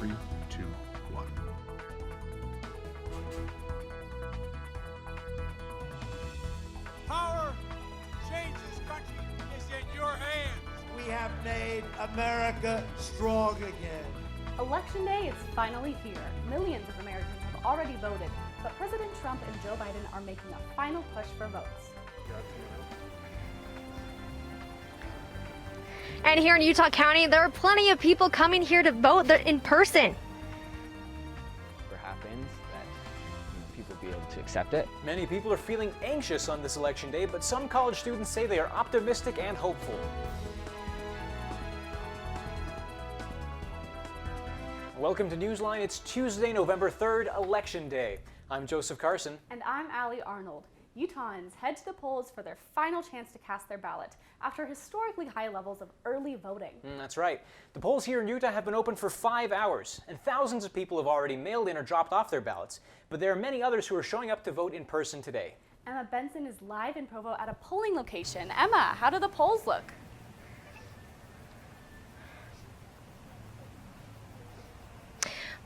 3, 2, 1. Power to change this country is in your hands. We have made America strong again. Election day is finally here. Millions of Americans have already voted, but President Trump and Joe Biden are making a final push for votes. And here in Utah County, there are plenty of people coming here to vote in person. What happens that people be able to accept it. Many people are feeling anxious on this election day, but some college students say they are optimistic and hopeful. Welcome to Newsline. It's Tuesday, November 3rd, Election Day. I'm Joseph Carson. And I'm Allie Arnold. Utahns head to the polls for their final chance to cast their ballot after historically high levels of early voting. That's right. The polls here in Utah have been open for 5 hours, and thousands of people have already mailed in or dropped off their ballots. But there are many others who are showing up to vote in person today. Emma Benson is live in Provo at a polling location. Emma, how do the polls look?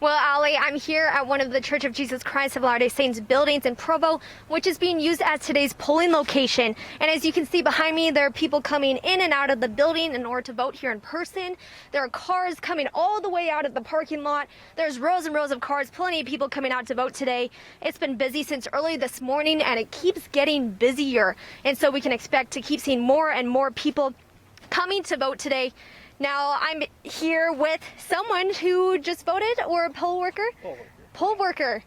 Well, Allie, I'm here at one of the Church of Jesus Christ of Latter-day Saints buildings in Provo, which is being used as today's polling location. And as you can see behind me, there are people coming in and out of the building in order to vote here in person. There are cars coming all the way out of the parking lot. There's rows and rows of cars, plenty of people coming out to vote today. It's been busy since early this morning, and it keeps getting busier. And so we can expect to keep seeing more and more people coming to vote today. Now, I'm here with someone who just voted, or a poll worker? Poll worker.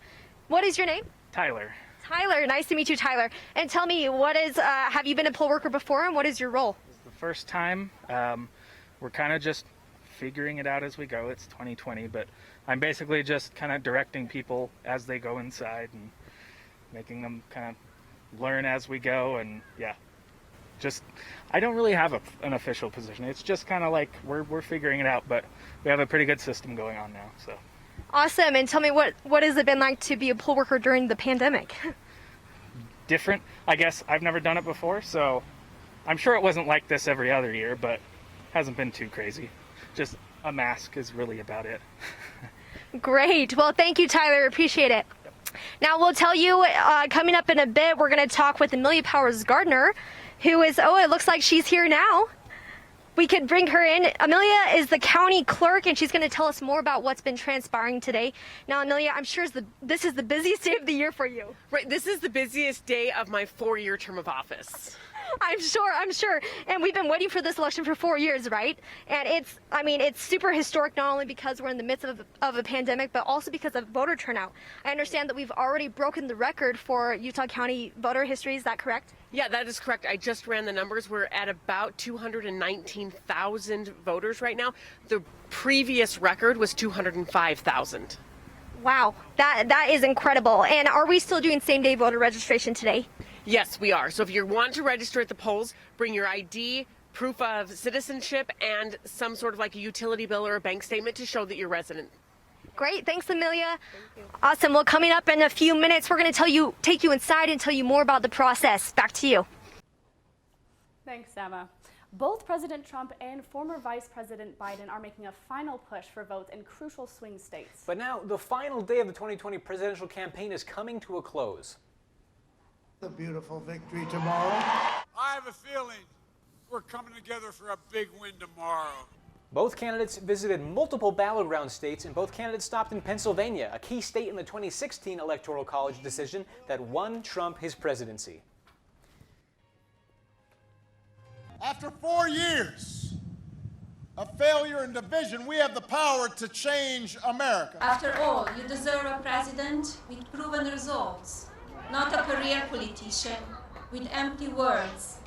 What is your name? Tyler. Tyler, nice to meet you, Tyler. And tell me, have you been a poll worker before, and what is your role? This is the first time. We're kind of just figuring it out as we go. It's 2020, but I'm basically just kind of directing people as they go inside and making them kind of learn as we go, and yeah. I don't really have an official position. It's just kind of like we're figuring it out, but we have a pretty good system going on now. So awesome. And tell me, what has it been like to be a poll worker during the pandemic? Different, I guess. I've never done it before, so I'm sure it wasn't like this every other year, but hasn't been too crazy. Just a mask is really about it. Great. Well, thank you, Tyler. Appreciate it. Yep. Now we'll tell you coming up in a bit, we're going to talk with Amelia Powers Gardner, who is, it looks like she's here now. We could bring her in. Amelia is the county clerk, and she's going to tell us more about what's been transpiring today. Now, Amelia, I'm sure this is the busiest day of the year for you. Right, this is the busiest day of my 4-year term of office. I'm sure. And we've been waiting for this election for 4 years, right? And it's super historic, not only because we're in the midst of a pandemic, but also because of voter turnout. I understand that we've already broken the record for Utah County voter history. Is that correct? Yeah, that is correct. I just ran the numbers. We're at about 219,000 voters right now. The previous record was 205,000. Wow, that is incredible. And are we still doing same-day voter registration today? Yes, we are. So if you want to register at the polls, bring your ID, proof of citizenship, and some sort of like a utility bill or a bank statement to show that you're resident. Great. Thanks, Amelia. Thank you. Awesome. Well, coming up in a few minutes, we're going to take you inside and tell you more about the process. Back to you. Thanks, Emma. Both President Trump and former Vice President Biden are making a final push for votes in crucial swing states. But now, the final day of the 2020 presidential campaign is coming to a close. A beautiful victory tomorrow. I have a feeling we're coming together for a big win tomorrow. Both candidates visited multiple battleground states, and both candidates stopped in Pennsylvania, a key state in the 2016 Electoral College decision that won Trump his presidency. After 4 years of failure and division, we have the power to change America. After all, you deserve a president with proven results, not a career politician with empty words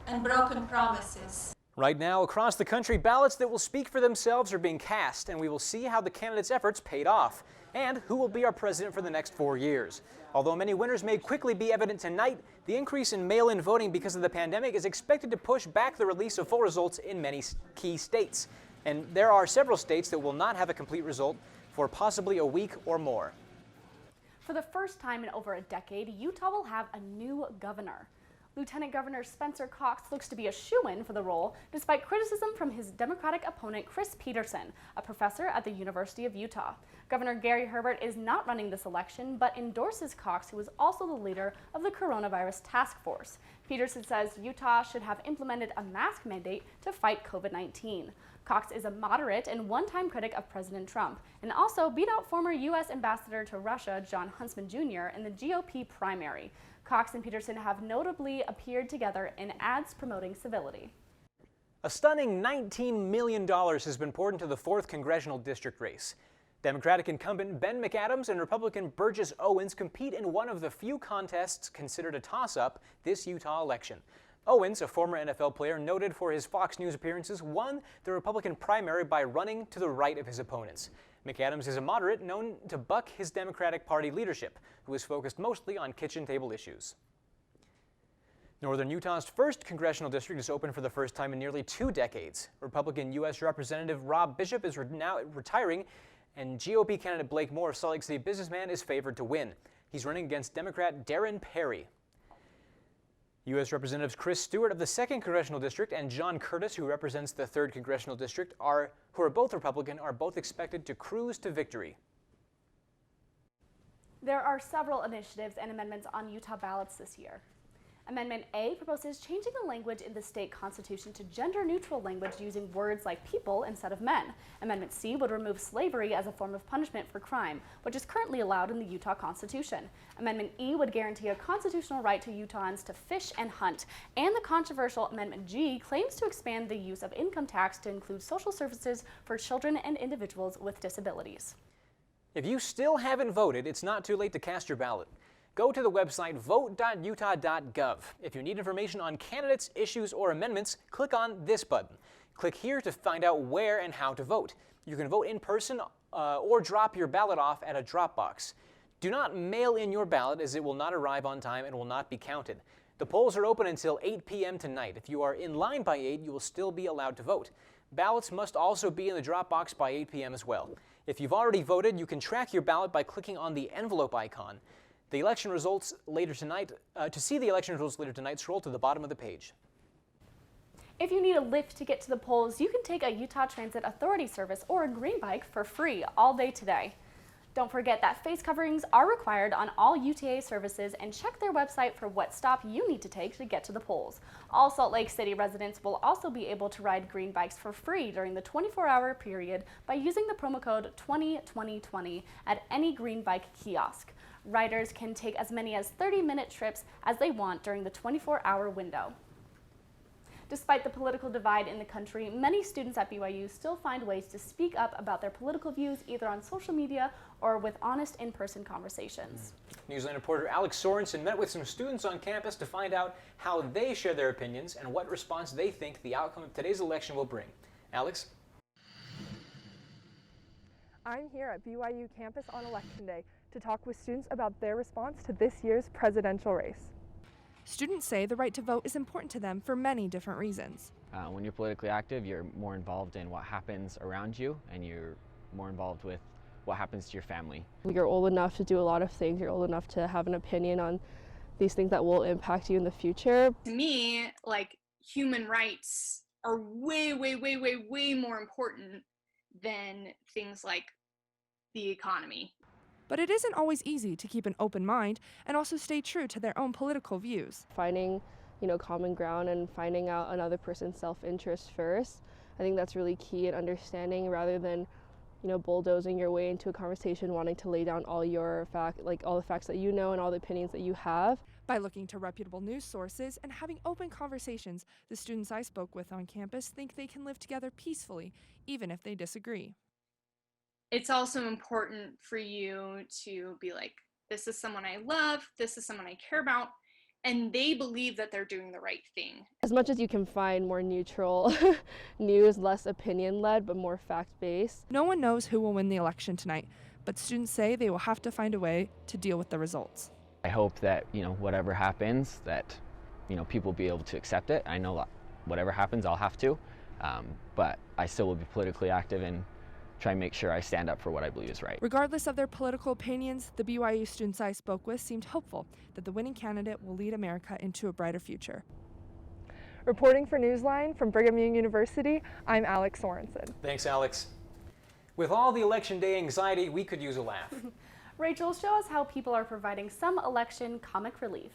and broken promises. Right now, across the country, ballots that will speak for themselves are being cast, and we will see how the candidates' efforts paid off, and who will be our president for the next 4 years. Although many winners may quickly be evident tonight, the increase in mail-in voting because of the pandemic is expected to push back the release of full results in many key states. And there are several states that will not have a complete result for possibly a week or more. For the first time in over a decade, Utah will have a new governor. Lieutenant Governor Spencer Cox looks to be a shoo-in for the role, despite criticism from his Democratic opponent Chris Peterson, a professor at the University of Utah. Governor Gary Herbert is not running this election, but endorses Cox, who is also the leader of the coronavirus task force. Peterson says Utah should have implemented a mask mandate to fight COVID-19. Cox is a moderate and one-time critic of President Trump, and also beat out former U.S. Ambassador to Russia John Huntsman Jr. in the GOP primary. Cox and Peterson have notably appeared together in ads promoting civility. A stunning $19 million has been poured into the 4th congressional district race. Democratic incumbent Ben McAdams and Republican Burgess Owens compete in one of the few contests considered a toss-up this Utah election. Owens, a former NFL player noted for his Fox News appearances, won the Republican primary by running to the right of his opponents. McAdams is a moderate known to buck his Democratic Party leadership, who is focused mostly on kitchen table issues. Northern Utah's 1st congressional district is open for the first time in nearly 2 decades. Republican U.S. Representative Rob Bishop is now retiring, and GOP candidate Blake Moore, Salt Lake City businessman, is favored to win. He's running against Democrat Darren Perry. U.S. Representatives Chris Stewart of the 2nd Congressional District and John Curtis, who represents the 3rd Congressional District, who are both Republican, are both expected to cruise to victory. There are several initiatives and amendments on Utah ballots this year. Amendment A proposes changing the language in the state constitution to gender-neutral language using words like people instead of men. Amendment C would remove slavery as a form of punishment for crime, which is currently allowed in the Utah Constitution. Amendment E would guarantee a constitutional right to Utahns to fish and hunt. And the controversial Amendment G claims to expand the use of income tax to include social services for children and individuals with disabilities. If you still haven't voted, it's not too late to cast your ballot. Go to the website vote.utah.gov. If you need information on candidates, issues, or amendments, click on this button. Click here to find out where and how to vote. You can vote in person or drop your ballot off at a drop box. Do not mail in your ballot, as it will not arrive on time and will not be counted. The polls are open until 8 p.m. tonight. If you are in line by 8, you will still be allowed to vote. Ballots must also be in the drop box by 8 p.m. as well. If you've already voted, you can track your ballot by clicking on the envelope icon. The election results later tonight. To see the election results later tonight, scroll to the bottom of the page. If you need a lift to get to the polls, you can take a Utah Transit Authority service or a green bike for free all day today. Don't forget that face coverings are required on all UTA services, and check their website for what stop you need to take to get to the polls. All Salt Lake City residents will also be able to ride green bikes for free during the 24-hour period by using the promo code 202020 at any green bike kiosk. Riders can take as many as 30-minute trips as they want during the 24-hour window. Despite the political divide in the country, many students at BYU still find ways to speak up about their political views either on social media or with honest in-person conversations. Newsline reporter Alex Sorensen met with some students on campus to find out how they share their opinions and what response they think the outcome of today's election will bring. Alex? I'm here at BYU campus on Election Day to talk with students about their response to this year's presidential race. Students say the right to vote is important to them for many different reasons. When you're politically active, you're more involved in what happens around you, and you're more involved with what happens to your family. You're old enough to do a lot of things. You're old enough to have an opinion on these things that will impact you in the future. To me, like, human rights are way, way, way, way, way more important than things like the economy. But it isn't always easy to keep an open mind and also stay true to their own political views. Finding, common ground and finding out another person's self-interest first. I think that's really key in understanding, rather than, bulldozing your way into a conversation, wanting to lay down all your all the facts that you know and all the opinions that you have. By looking to reputable news sources and having open conversations, the students I spoke with on campus think they can live together peacefully, even if they disagree. It's also important for you to be like, this is someone I love, this is someone I care about, and they believe that they're doing the right thing. As much as you can find more neutral news, less opinion-led, but more fact-based. No one knows who will win the election tonight, but students say they will have to find a way to deal with the results. I hope that, whatever happens, that, people will be able to accept it. I know whatever happens, I'll have to, but I still will be politically active and try and make sure I stand up for what I believe is right. Regardless of their political opinions, the BYU students I spoke with seemed hopeful that the winning candidate will lead America into a brighter future. Reporting for Newsline from Brigham Young University, I'm Alex Sorensen. Thanks, Alex. With all the election day anxiety, we could use a laugh. Rachel, show us how people are providing some election comic relief.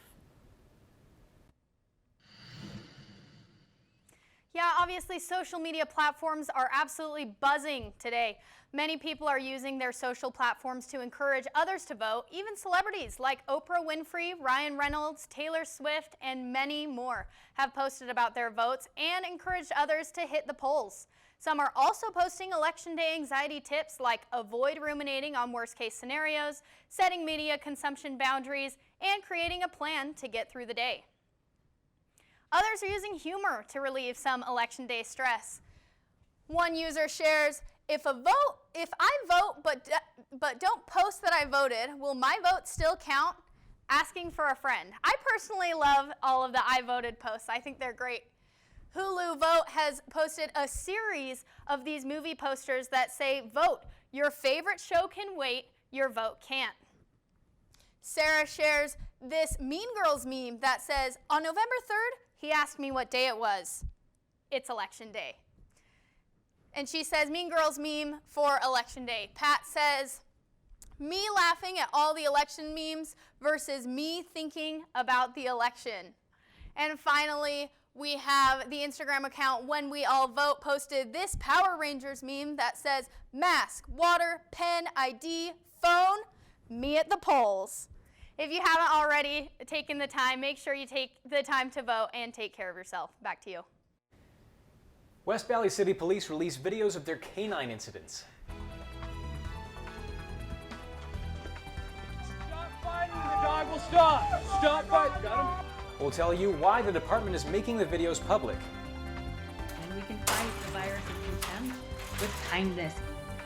Yeah, obviously social media platforms are absolutely buzzing today. Many people are using their social platforms to encourage others to vote, even celebrities like Oprah Winfrey, Ryan Reynolds, Taylor Swift, and many more have posted about their votes and encouraged others to hit the polls. Some are also posting election day anxiety tips like avoid ruminating on worst case scenarios, setting media consumption boundaries, and creating a plan to get through the day. Others are using humor to relieve some election day stress. One user shares, if I vote but don't post that I voted, will my vote still count? Asking for a friend. I personally love all of the I voted posts. I think they're great. Hulu Vote has posted a series of these movie posters that say, vote, your favorite show can wait, your vote can't. Sarah shares this Mean Girls meme that says, on November 3rd, he asked me what day it was. It's election day. And she says, Mean Girls meme for election day. Pat says, me laughing at all the election memes versus me thinking about the election. And finally, we have the Instagram account When We All Vote posted this Power Rangers meme that says, mask, water, pen, ID, phone, me at the polls. If you haven't already taken the time, make sure you take the time to vote and take care of yourself. Back to you. West Valley City Police released videos of their canine incidents. Stop fighting, the dog will stop. Stop fighting, got him. We'll tell you why the department is making the videos public. And we can fight the virus of contempt with kindness.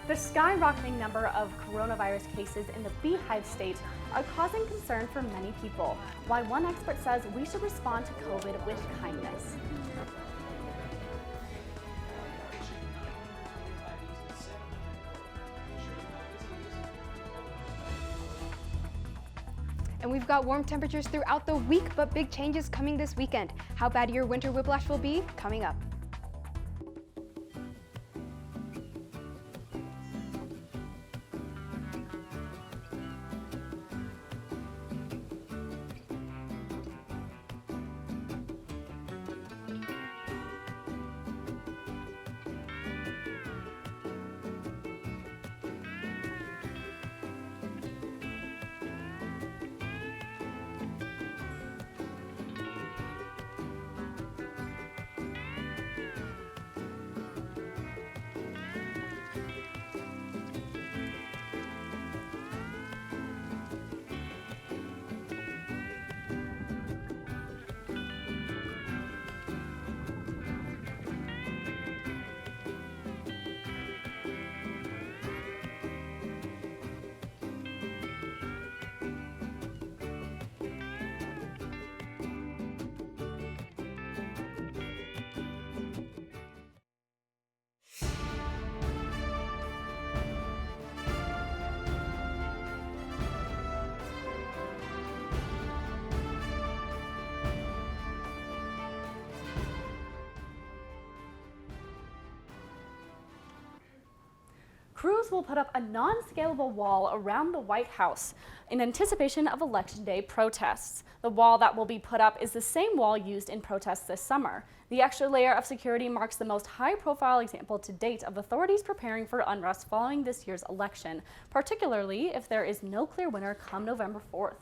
The skyrocketing number of coronavirus cases in the Beehive state are causing concern for many people, why one expert says we should respond to COVID with kindness. And we've got warm temperatures throughout the week, but big changes coming this weekend. How bad your winter whiplash will be, coming up. Crews will put up a non-scalable wall around the White House in anticipation of Election Day protests. The wall that will be put up is the same wall used in protests this summer. The extra layer of security marks the most high-profile example to date of authorities preparing for unrest following this year's election, particularly if there is no clear winner come November 4th.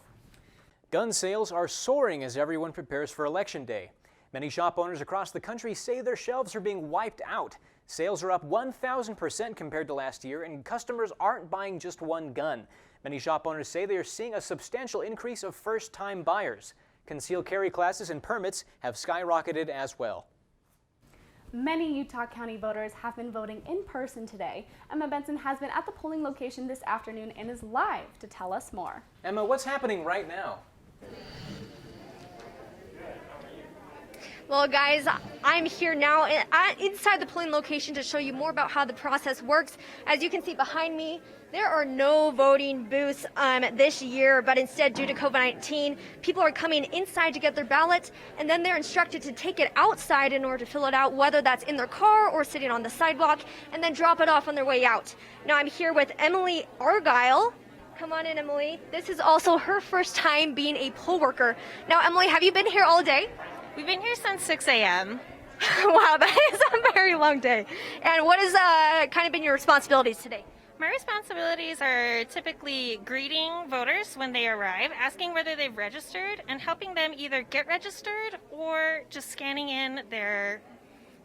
Gun sales are soaring as everyone prepares for Election Day. Many shop owners across the country say their shelves are being wiped out. Sales are up 1,000% compared to last year, and customers aren't buying just one gun. Many shop owners say they are seeing a substantial increase of first-time buyers. Concealed carry classes and permits have skyrocketed as well. Many Utah County voters have been voting in person today. Emma Benson has been at the polling location this afternoon and is live to tell us more. Emma, what's happening right now? Well, guys, I'm here now inside the polling location to show you more about how the process works. As you can see behind me, there are no voting booths this year, but instead, due to COVID-19, people are coming inside to get their ballots, and then they're instructed to take it outside in order to fill it out, whether that's in their car or sitting on the sidewalk, and then drop it off on their way out. Now, I'm here with Emily Argyle. Come on in, Emily. This is also her first time being a poll worker. Now, Emily, have you been here all day? We've been here since 6 a.m. Wow, that is a very long day. And what has kind of been your responsibilities today? My responsibilities are typically greeting voters when they arrive, asking whether they've registered, and helping them either get registered or just scanning in their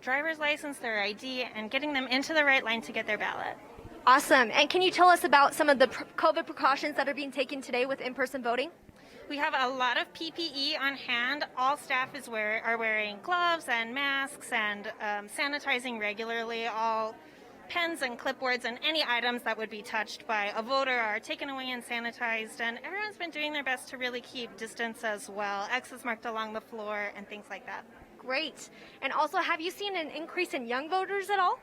driver's license, their ID, and getting them into the right line to get their ballot. Awesome. And can you tell us about some of the COVID precautions that are being taken today with in-person voting? We have a lot of PPE on hand. All staff are wearing gloves and masks and sanitizing regularly. All pens and clipboards and any items that would be touched by a voter are taken away and sanitized. And everyone's been doing their best to really keep distance as well. X's marked along the floor and things like that. Great. And also, have you seen an increase in young voters at all?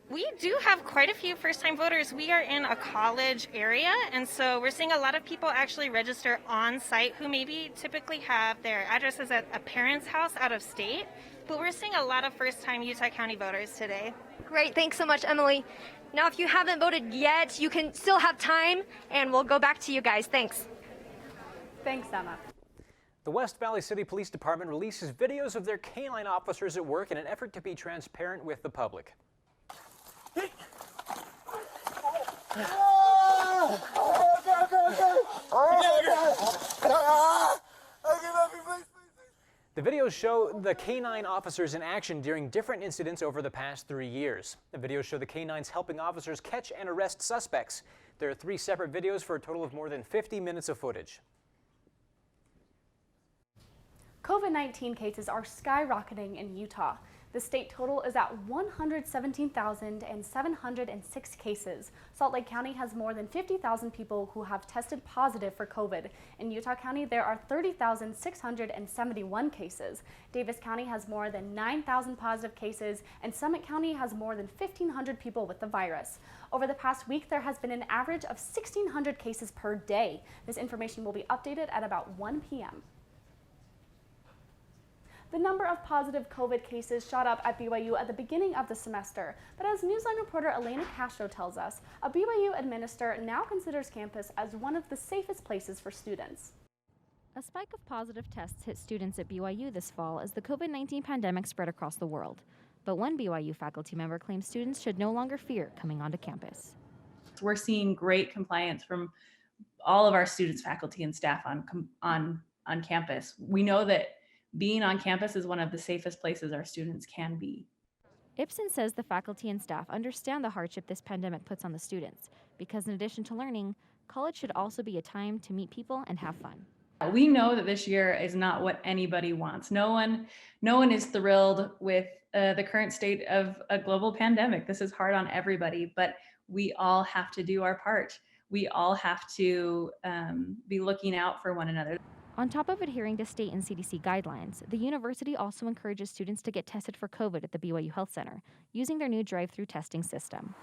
We do have quite a few first-time voters. We are in a college area, and so we're seeing a lot of people actually register on site who maybe typically have their addresses at a parent's house out of state, but we're seeing a lot of first-time Utah County voters today. Great, thanks so much, Emily. Now, if you haven't voted yet, you can still have time, and we'll go back to you guys. Thanks. Thanks, Emma. The West Valley City Police Department releases videos of their canine officers at work in an effort to be transparent with the public. The videos show the canine officers in action during different incidents over the past 3 years. The videos show the canines helping officers catch and arrest suspects. There are 3 separate videos for a total of more than 50 minutes of footage. COVID-19 cases are skyrocketing in Utah. The state total is at 117,706 cases. Salt Lake County has more than 50,000 people who have tested positive for COVID. In Utah County, there are 30,671 cases. Davis County has more than 9,000 positive cases, and Summit County has more than 1,500 people with the virus. Over the past week, there has been an average of 1,600 cases per day. This information will be updated at about 1 p.m. The number of positive COVID cases shot up at BYU at the beginning of the semester, but as Newsline reporter Elena Castro tells us, a BYU administrator now considers campus as one of the safest places for students. A spike of positive tests hit students at BYU this fall as the COVID-19 pandemic spread across the world. But one BYU faculty member claims students should no longer fear coming onto campus. We're seeing great compliance from all of our students, faculty, and staff on campus. We know that being on campus is one of the safest places our students can be. Ibsen says the faculty and staff understand the hardship this pandemic puts on the students, because in addition to learning, college should also be a time to meet people and have fun. We know that this year is not what anybody wants. No one is thrilled with the current state of a global pandemic. This is hard on everybody, but we all have to do our part. We all have to be looking out for one another. On top of adhering to state and CDC guidelines, the university also encourages students to get tested for COVID at the BYU Health Center, using their new drive-through testing system.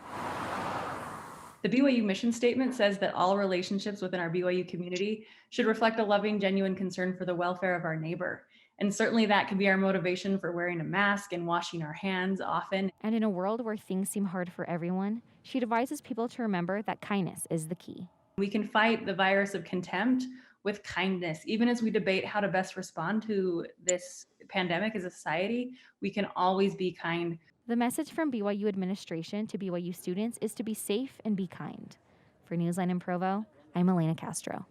The BYU mission statement says that all relationships within our BYU community should reflect a loving, genuine concern for the welfare of our neighbor. And certainly that could be our motivation for wearing a mask and washing our hands often. And in a world where things seem hard for everyone, she advises people to remember that kindness is the key. We can fight the virus of contempt with kindness. Even as we debate how to best respond to this pandemic as a society, we can always be kind. The message from BYU administration to BYU students is to be safe and be kind. For Newsline in Provo, I'm Elena Castro.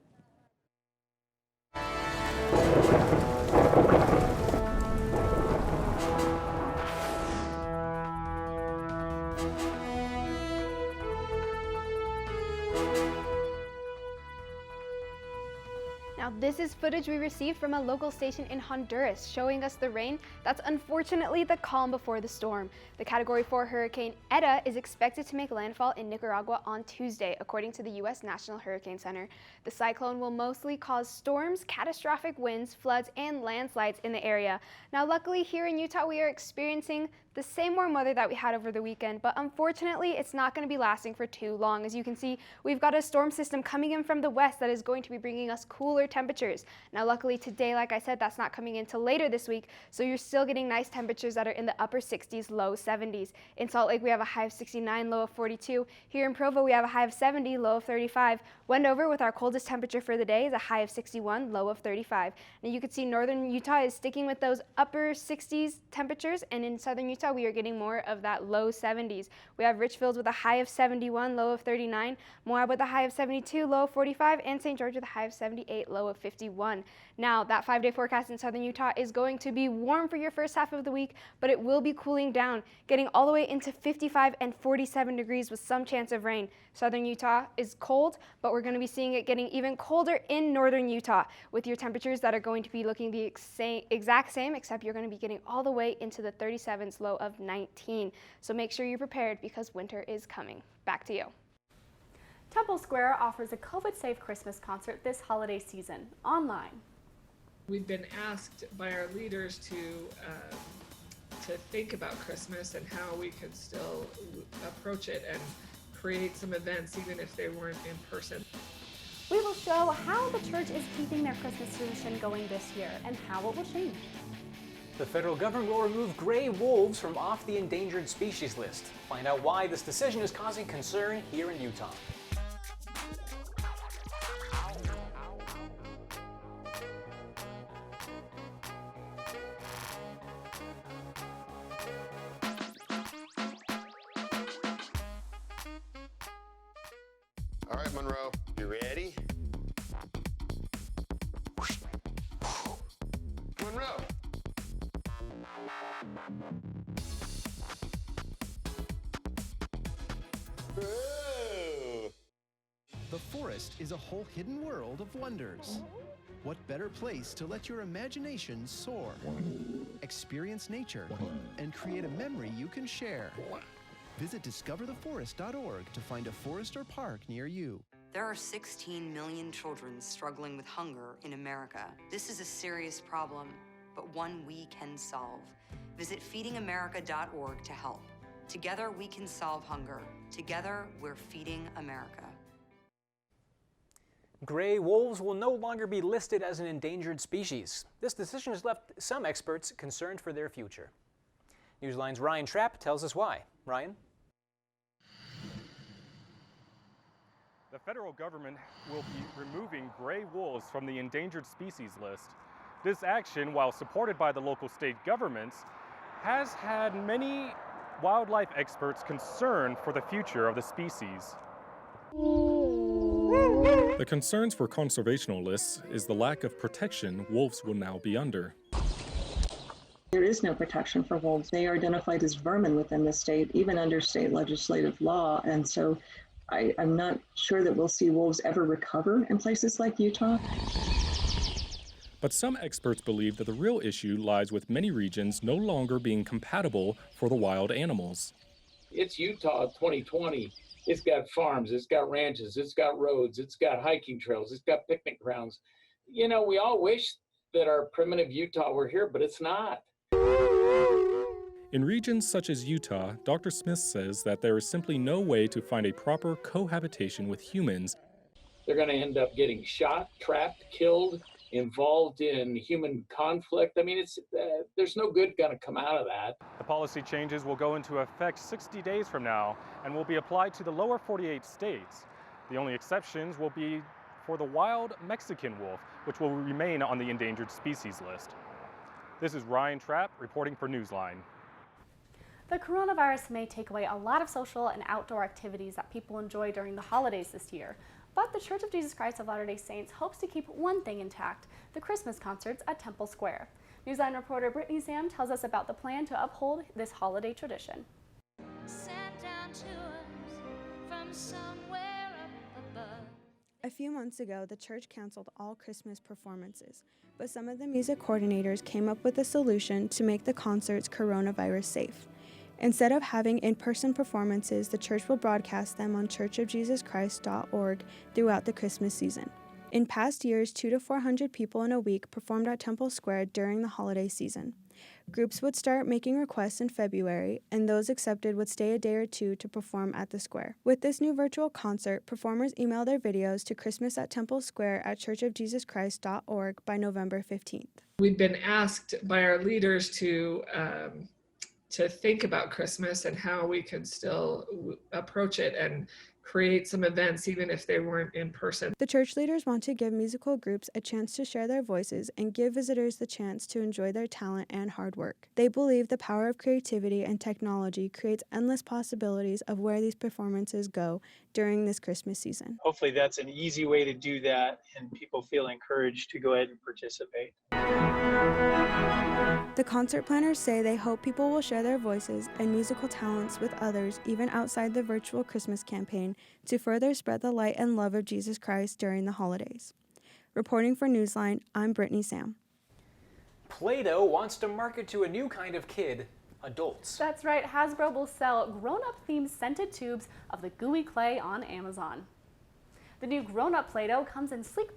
Now this is footage we received from a local station in Honduras showing us the rain that's unfortunately the calm before the storm. The Category 4 Hurricane Eta is expected to make landfall in Nicaragua on Tuesday, according to the U.S. National Hurricane Center. The cyclone will mostly cause storms, catastrophic winds, floods, and landslides in the area. Now luckily here in Utah we are experiencing the same warm weather that we had over the weekend, but unfortunately it's not going to be lasting for too long. As you can see, we've got a storm system coming in from the west that is going to be bringing us cooler temperatures. Now luckily today, like I said, that's not coming until later this week, so you're still getting nice temperatures that are in the upper 60s, low 70s. In Salt Lake we have a high of 69, low of 42. Here in Provo we have a high of 70, low of 35. Wendover, with our coldest temperature for the day, is a high of 61, low of 35. Now you can see northern Utah is sticking with those upper 60s temperatures, and in southern Utah we are getting more of that low 70s. We have Richfield with a high of 71, low of 39, Moab with a high of 72, low of 45, and St. George with a high of 78, low of 51. Now that 5-day forecast in southern Utah is going to be warm for your first half of the week, but it will be cooling down, getting all the way into 55 and 47 degrees with some chance of rain. Southern Utah is cold, but we're going to be seeing it getting even colder in northern Utah, with your temperatures that are going to be looking the exact same, except you're going to be getting all the way into the 37s, low of 19. So make sure you're prepared because winter is coming. Back to you. Temple Square offers a COVID-safe Christmas concert this holiday season, online. We've been asked by our leaders to think about Christmas and how we could still approach it and create some events even if they weren't in person. We will show how the church is keeping their Christmas tradition going this year and how it will change. The federal government will remove gray wolves from off the endangered species list. Find out why this decision is causing concern here in Utah. All right, Monroe, you ready? Monroe! The forest is a whole hidden world of wonders. What better place to let your imagination soar? Experience nature and create a memory you can share. Visit discovertheforest.org to find a forest or park near you. There are 16 million children struggling with hunger in America. This is a serious problem, but one we can solve. Visit feedingamerica.org to help. Together we can solve hunger. Together we're feeding America. Gray wolves will no longer be listed as an endangered species. This decision has left some experts concerned for their future. Newsline's Ryan Trapp tells us why. Ryan? The federal government will be removing gray wolves from the endangered species list. This action, while supported by the local state governments, has had many wildlife experts concerned for the future of the species. The concerns for conservationalists is the lack of protection wolves will now be under. There is no protection for wolves. They are identified as vermin within the state, even under state legislative law. And so I'm not sure that we'll see wolves ever recover in places like Utah. But some experts believe that the real issue lies with many regions no longer being compatible for the wild animals. It's Utah 2020. It's got farms, it's got ranches, it's got roads, it's got hiking trails, it's got picnic grounds. You know, we all wish that our primitive Utah were here, but it's not. In regions such as Utah, Dr. Smith says that there is simply no way to find a proper cohabitation with humans. They're going to end up getting shot, trapped, killed, involved in human conflict. I mean, there's no good going to come out of that. The policy changes will go into effect 60 days from now and will be applied to the lower 48 states. The only exceptions will be for the wild Mexican wolf, which will remain on the endangered species list. This is Ryan Trapp reporting for Newsline. The coronavirus may take away a lot of social and outdoor activities that people enjoy during the holidays this year, but the Church of Jesus Christ of Latter-day Saints hopes to keep one thing intact: the Christmas concerts at Temple Square. Newsline reporter Brittany Sam tells us about the plan to uphold this holiday tradition. A few months ago, the church canceled all Christmas performances, but some of the music coordinators came up with a solution to make the concerts coronavirus safe. Instead of having in-person performances, the church will broadcast them on churchofjesuschrist.org throughout the Christmas season. In past years, 200 to 400 people in a week performed at Temple Square during the holiday season. Groups would start making requests in February, and those accepted would stay a day or two to perform at the square. With this new virtual concert, performers email their videos to Christmas@Temple Square at churchofjesuschrist.org by November 15th. We've been asked by our leaders to think about Christmas and how we could still approach it and create some events even if they weren't in person. The church leaders want to give musical groups a chance to share their voices and give visitors the chance to enjoy their talent and hard work. They believe the power of creativity and technology creates endless possibilities of where these performances go during this Christmas season. Hopefully that's an easy way to do that and people feel encouraged to go ahead and participate. The concert planners say they hope people will share their voices and musical talents with others even outside the virtual Christmas campaign to further spread the light and love of Jesus Christ during the holidays. Reporting for Newsline, I'm Brittany Sam. Play-Doh wants to market to a new kind of kid, adults. That's right, Hasbro will sell grown-up themed scented tubes of the gooey clay on Amazon. The new grown-up Play-Doh comes in sleek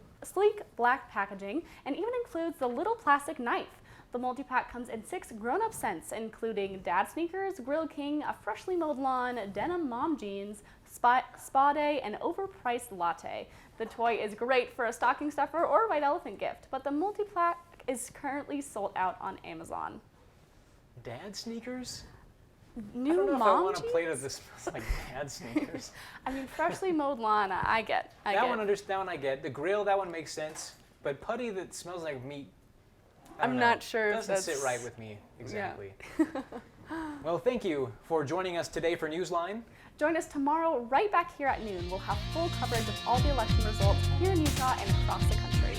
black packaging and even includes the little plastic knife. The multi-pack comes in 6 grown-up scents, including Dad Sneakers, Grill King, a freshly mowed lawn, denim mom jeans, spa day, and overpriced latte. The toy is great for a stocking stuffer or white elephant gift, but the multi-pack is currently sold out on Amazon. Dad Sneakers? New I don't know if I mom want to jeans? play with this like Dad Sneakers. I mean, freshly mowed lawn, I get. That one I get. The grill, that one makes sense. But putty that smells like meat, I'm not sure if doesn't that's... sit right with me exactly. Yeah. Well, thank you for joining us today for Newsline. Join us tomorrow right back here at noon. We'll have full coverage of all the election results here in Utah and across the country.